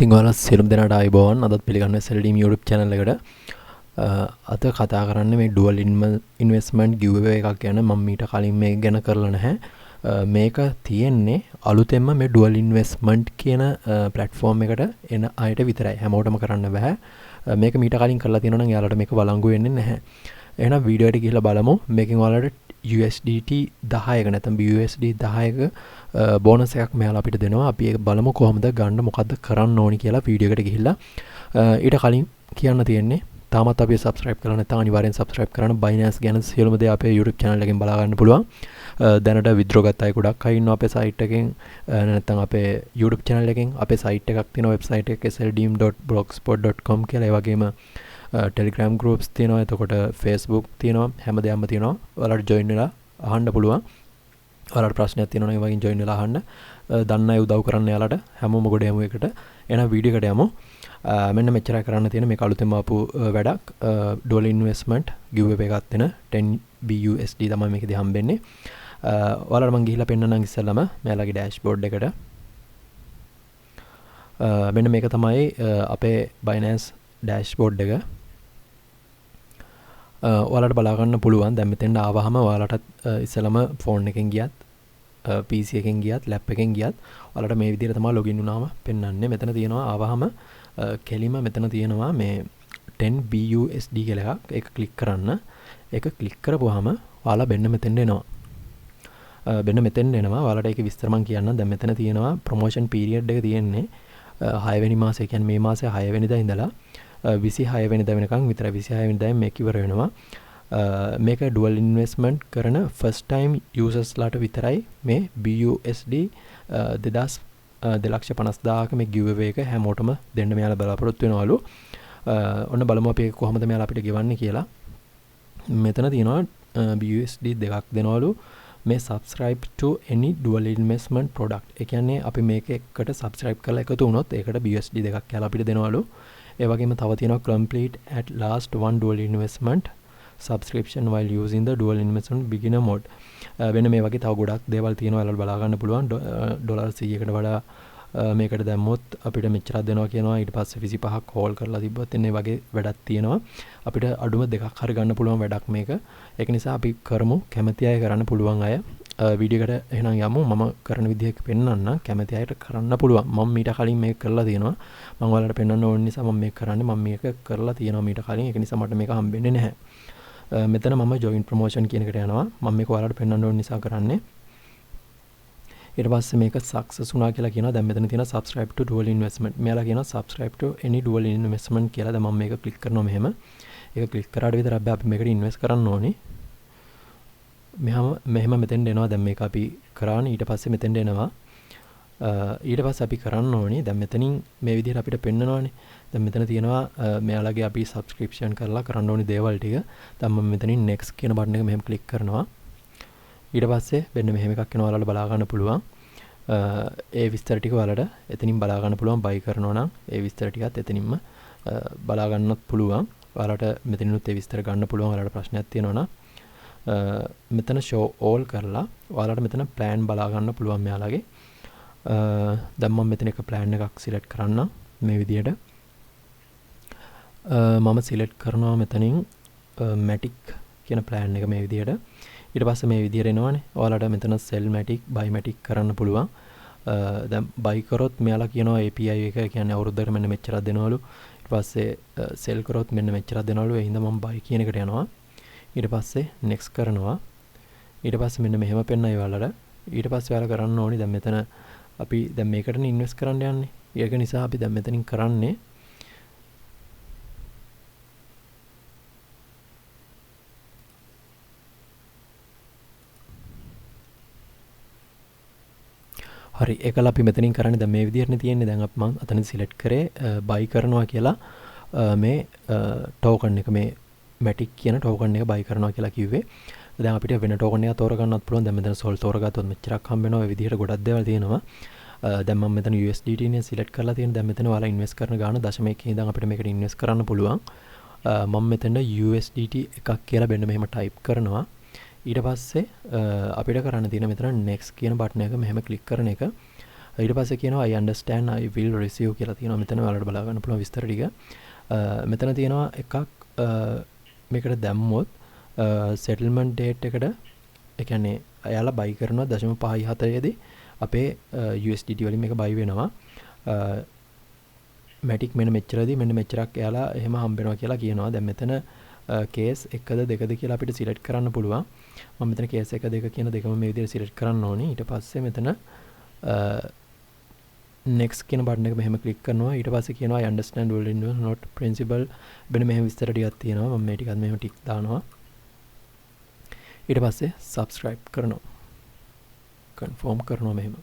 ඉතින් ඔයාලා සියලුම දෙනාට ආයුබෝවන්. අදත් පිළිගන්න SLDEEM YouTube channel එකට. අද කතා කරන්නේ මේ dual investment giveaway එකක් ගැන. මම මීට කලින් මේක ගැන කරලා නැහැ. මේක තියෙන්නේ අලුතෙන්ම මේ dual investment කියන platform එකට එන අයට විතරයි. හැමෝටම කරන්න බෑ. මේක මීට කලින් කරලා තියෙනවා නම් එයාලට මේක වළංගු වෙන්නේ නැහැ. එහෙනම් වීඩියෝ එකට ගිහලා බලමු. මේකෙන් ඔයාලට USDT 10ක නැත්නම් BUSD 10ක බෝනස් එකක් මෙයාලා අපිට දෙනවා. අපි ඒක බලමු කොහොමද ගන්න, මොකද්ද කරන්න ඕනි කියලා වීඩියෝ එකට ගිහිල්ලා. ඊට කලින් කියන්න තියෙන්නේ තාමත් අපි subscribe කරලා නැත්නම් අනිවාර්යෙන් subscribe කරන්න. Binance ගැන සියලුම දේ අපේ YouTube channel එකෙන් බලා ගන්න පුළුවන්. දැනට withdraw ගත්ත අය ගොඩක් අය ඉන්නවා අපේ site එකෙන්, නැත්නම් අපේ YouTube channel එකෙන්. අපේ site එකක් තියෙනවා, website එක sldeem.blogspot.com කියලා. ඒ වගේම Telegram groups තියෙනවා, එතකොට Facebook තියෙනවා, හැමදේම තියෙනවා. ඔයාලට join වෙලා අහන්න පුළුවන්. ඔයාලට ප්‍රශ්නයක් තියෙනවා නම් ඒ වගේ join වෙලා අහන්න. දන්න අය උදව් කරන්න යාලට. හැමෝම ගොඩ යමු එකට. එහෙනම් වීඩියෝ එකට යමු. මෙන්න මෙච්චරයි කරන්න තියෙන මේක අලුතෙන්ම ආපු වැඩක්. dual investment giveaway එකක් දෙන 10 BUSD තමයි මේකදී හම්බෙන්නේ. ඔයාලට මම ගිහිල්ලා පෙන්නන්නම් ඉස්සෙල්ලාම මෙයාලගේ dashboard එකට. මෙන්න මේක තමයි අපේ Binance dashboard එක. ඔයාලට බලා ගන්න පුළුවන්. දැන් මෙතෙන්ට ආවහම ඔයාලට ඉස්සෙල්ලාම phone එකෙන් ගියත් PC එකෙන් ගියත් lap එකෙන් ගියත් ඔයාලට මේ විදිහට තමයි login වුණාම පෙන්වන්නේ. මෙතන තියෙනවා ආවහම කෙලිම මෙතන තියෙනවා මේ 10 BUSD කියලා එකක්. ඒක ක්ලික් කරන්න. ඒක ක්ලික් කරපුවාම ඔයාලා මෙන්න මෙතෙන්ට එනවා. මෙන්න මෙතෙන්ට එනවා. ඔයාලට ඒක විස්තර මම කියන්නම්. දැන් මෙතන තියෙනවා promotion period එක තියෙන්නේ 6 වෙනි මාසේ, කියන්නේ මේ මාසේ 6 වෙනිදා ඉඳලා 26 වෙනිදා වෙනකන් විතරයි. 26 වෙනිදායෙන් මේක ඉවර වෙනවා. මේක dual investment කරන first time users ලාට විතරයි මේ BUSD 2,50,000ක මේ giveaway එක හැමෝටම දෙන්න මෙයාලා බලාපොරොත්තු වෙනවලු. ඔන්න බලමු අපි ඒක කොහොමද මෙයාලා අපිට ගෙවන්නේ කියලා. මෙතන තියෙනවා BUSD 2ක් දෙනවලු මේ subscribe to any dual investment product. ඒ කියන්නේ අපි මේක එකට subscribe කරලා එකතු වුණොත් ඒකට BUSD 2ක් කියලා අපිට දෙනවලු. ඒ වගේම තව තියෙනවා complete at last one dual investment subscription while using the dual investment beginner mode. වෙන මේ වගේ තව ගොඩක් දේවල් තියෙනවා. ඔයාලට බලා ගන්න පුළුවන්. ඩොලර් 100කට වඩා මේකට දැම්මොත් අපිට මෙච්චරක් දෙනවා කියනවා. ඊට පස්සේ 25ක් හෝල් කරලා තිබ්බොත් එන්නේ වගේ වැඩක් තියෙනවා. අපිට අඩුම දෙකක් හරි ගන්න පුළුවන් වැඩක් මේක. ඒක නිසා අපි කරමු. කැමති අය කරන්න පුළුවන් අය වීඩියෝ එකට එහෙනම් යමු. මම කරන විදිහට පෙන්නන්න. කැමති අයට කරන්න පුළුවන්. මම මීට කලින් මේක කරලා තියෙනවා. මම ඔයාලට පෙන්නන්න ඕන නිසා මම මේක කරන්නේ. මම මේක කරලා තියෙනවා මීට කලින්. ඒක නිසා මට මේක හම්බෙන්නේ නැහැ. මෙතන මම join promotion කියන එකට යනවා. මම මේක ඔයාලට පෙන්වන්න ඕන නිසා කරන්නේ. ඊට පස්සේ මේක success වුණා කියලා කියනවා. දැන් මෙතන තියෙනවා subscribe to dual investment. මෙයාලා කියනවා subscribe to any dual investment කියලා. දැන් මම මේක ක්ලික් කරනවා මෙහෙම. ඒක ක්ලික් කරාට විතරක් බෑ, අපි මේකට ඉන්වෙස්ට් කරන්න ඕනේ. මෙහෙම මෙතෙන්ට එනවා. දැන් මේක අපි කරානේ. ඊට පස්සේ මෙතෙන්ට එනවා. ඊට පස්සේ අපි කරන්න ඕනේ දැන් මෙතනින් මේ විදිහට අපිට පෙන්නනවානේ. දැන් මෙතන තියෙනවා මෙයාලගේ අපි subscription කරලා කරන්න ඕනේ දේවල් ටික. දැන් මම මෙතනින් next කියන බටන් එක මෙහෙම ක්ලික් කරනවා. ඊට පස්සේ මෙන්න මෙහෙම එකක් එනවා. ඔයාලට බලා ගන්න පුළුවන්. ඒ විස්තර ටික ඔයාලට එතනින් බලා ගන්න පුළුවන්. buy කරනවා නම් ඒ විස්තර ටිකත් එතනින්ම බලා ගන්නත් පුළුවන්. ඔයාලට මෙතනිනුත් ඒ විස්තර ගන්න පුළුවන්. ඔයාලට ප්‍රශ්නයක් තියෙනවා නම් මෙතන show all කරලා ඔයාලට මෙතන plan බලා ගන්න පුළුවන් මෙයාලගේ. දැන් මම මෙතන එක plan එකක් select කරන්න මේ විදිහට. මම select කරනවා මෙතනින් matic කියන plan එක මේ විදිහට. ඊට පස්සේ මේ විදිහට එනවනේ. ඔයාලට මෙතන sell matic buy matic කරන්න පුළුවන්. දැන් buy කරොත් මෙයාලා කියනවා API එක කියන්නේ අවුරුද්දකට මෙන්න මෙච්චරක් දෙනවලු. ඊට පස්සේ sell කරොත් මෙන්න මෙච්චරක් දෙනවලු. ඒ හින්දා මම buy කියන එකට යනවා. ඊට පස්සේ next කරනවා. ඊට පස්සේ මෙන්න මෙහෙම පෙන්නයි ඔයාලට. ඊට පස්සේ ඔයාලා කරන්න ඕනි දැන් මෙතන අපි දැන් මේකටනේ ඉන්වෙස්ට් කරන්න යන්නේ. ඒක නිසා අපි දැන් මෙතනින් කරන්නේ හරි ඒකල අපි මෙතනින් කරන්නේ දැන් මේ විදිහටනේ තියෙන්නේ. දැන් මම අතන සිලෙක්ට් කරේ buy කරනවා කියලා මේ token එක මේ matic කියන token එක buy කරනවා කියලා කිව්වේ. දැන් අපිට වෙන token එකක් තෝරගන්නත් පුළුවන්. දැන් මෙතන sol තෝරගත්තොත් මෙච්චරක් හම්බ වෙනවා. ඒ විදිහට ගොඩක් දේවල් තියෙනවා. දැන් මම මෙතන USDT නේ සිලෙක්ට් කරලා තියෙන. දැන් මෙතන ඔයාලා ඉන්වෙස්ට් කරන ගාන 0.1 ඉඳන් අපිට මේකට ඉන්වෙස්ට් කරන්න පුළුවන්. මම මෙතන USDT එකක් කියලා මෙන්න මෙහෙම type කරනවා. ඊට පස්සේ අපිට කරන්න තියෙන මෙතන next කියන බටන් එක මෙහෙම ක්ලික් කරන එක. ඊට පස්සේ කියනවා I understand I will receive කියලා තියෙනවා. මෙතන ඔයාලට බලා ගන්න පුළුවන් විස්තර ටික. මෙතන තියෙනවා එකක් මේකට දැම්මොත් settlement date එකට ඒ කියන්නේ එයාලා buy කරනවා 0.57 දී අපේ USDT වලින් මේක buy වෙනවා. matic මෙන්න මෙච්චරදී මෙන්න මෙච්චරක් එයාලා එහෙම හම්බ වෙනවා කියලා කියනවා. දැන් මෙතන කේස් 1ද 2ද කියලා අපිට සිලෙක්ට් කරන්න පුළුවන්. මම මෙතන කේස් 1 2 කියන දෙකම මේ විදිහට සිලෙක්ට් කරන්න ඕනේ. ඊට පස්සේ මෙතන next කියන බටන් එක මෙහෙම ක්ලික් කරනවා. ඊට පස්සේ කියනවා I understand dual investment not principal වෙන මෙහෙම විස්තර ටිකක් තියෙනවා. මම මේ ටිකත් මෙහෙම ටික් දානවා. ඊට පස්සේ subscribe කරනවා. confirm කරනවා මෙහෙම.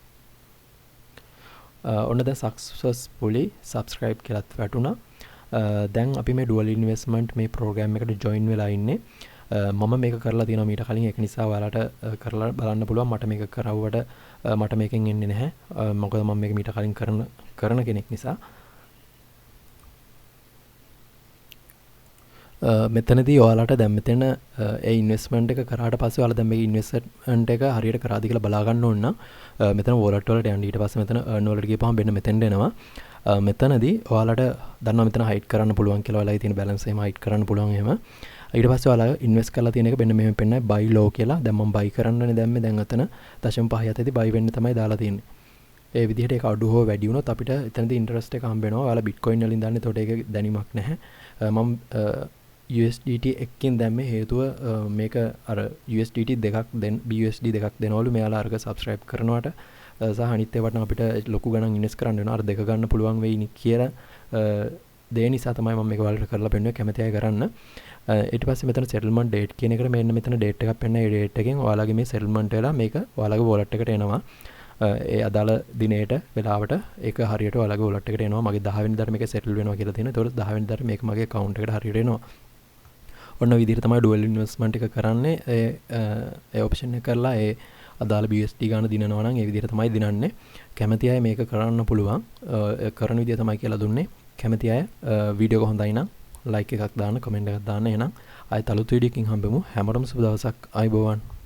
ඔන්න දැන් successfully subscribe කියලාත් වැටුණා. දැන් අපි මේ dual investment මේ program එකට join වෙලා ඉන්නේ. මම මේක කරලා තියෙනවා මීට කලින්. ඒක නිසා ඔයාලට කරලා බලන්න පුළුවන්. මට මේක කරවුවට මට මේකෙන් එන්නේ නැහැ. මොකද මම මේක මීට කලින් කරන කෙනෙක් නිසා. මෙතනදී ඔයාලට දැන් මෙතන ඒ ඉන්වෙස්ට්මන්ට් එක කරාට පස්සේ ඔයාලා දැන් මේ ඉන්වෙස්ට්මන්ට් එක හරියට කරාද කියලා බලා ගන්න ඕන නම් මෙතන wallet වලට යන්න. ඊට පස්සේ මෙතන earn වලට ගියපහම මෙන්න මෙතෙන්ට එනවා. මෙතනදී ඔයාලට දන්නවා මෙතන hide කරන්න පුළුවන් කියලා. ඔයාලගේ තියෙන balance එහෙම hide කරන්න පුළුවන් එහෙම. ඊට පස්සේ ඔයාලා ඉන්වෙස්ට් කරලා තියෙන එක මෙන්න මෙහෙම පෙන්නයි buy low කියලා. දැන් මම buy කරන්නනේ දැම්මේ. දැන් අතන 0.57 දී buy වෙන්න තමයි දාලා තියෙන්නේ. ඒ විදිහට ඒක අඩු හෝ වැඩි වුණොත් අපිට එතනදී interest එක හම්බ වෙනවා. ඔයාලා bitcoin වලින් දාන්නේ. ඒතකොට ඒක දැනීමක් නැහැ. මම USDT එකකින් දැම්මේ හේතුව මේක අර USDT දෙකක් BUSD දෙකක් දෙනවලු මෙයාලා අරක subscribe කරනවට සහ අනිත් ඒවාට අපිට ලොකු ගණන් ඉන්වෙස්ට් කරන්න වෙනවා. අර දෙක ගන්න පුළුවන් වෙයි කියලා දේ නිසා තමයි මම මේක ඔයාලට කරලා පෙන්නුවේ. කැමති අය කරන්න. ඊට පස්සේ මෙතන settlement date කියන එකට මෙන්න මෙතන date එකක් පෙන්නන. ඒ date එකෙන් ඔයාලගේ මේ settlement වෙලා මේක ඔයාලගේ wallet එකට එනවා. ඒ අදාළ දිනේට වෙලාවට ඒක හරියට ඔයාලගේ wallet එකට එනවා. මගේ 10 වෙනිදාට මේක settle වෙනවා කියලා තියෙනවා. ඒතකොට 10 වෙනිදාට මේක මගේ account එකට හරියට එනවා. ඔන්න විදිහට තමයි dual investment එක කරන්නේ. ඒ option එක කරලා ඒ අදාළ BUSD ගන්න දිනනවා නම් ඒ විදිහට තමයි දිනන්නේ. කැමති අය මේක කරන්න පුළුවන්. කරන විදිය තමයි කියලා දුන්නේ. කැමති අය වීඩියෝ එක හොඳයි නම් like එකක් දාන්න, comment එකක් දාන්න. එහෙනම් ආයෙත් අලුත් වීඩියෝකින් හම්බෙමු. හැමෝටම සුබ දවසක්. ආයුබෝවන්.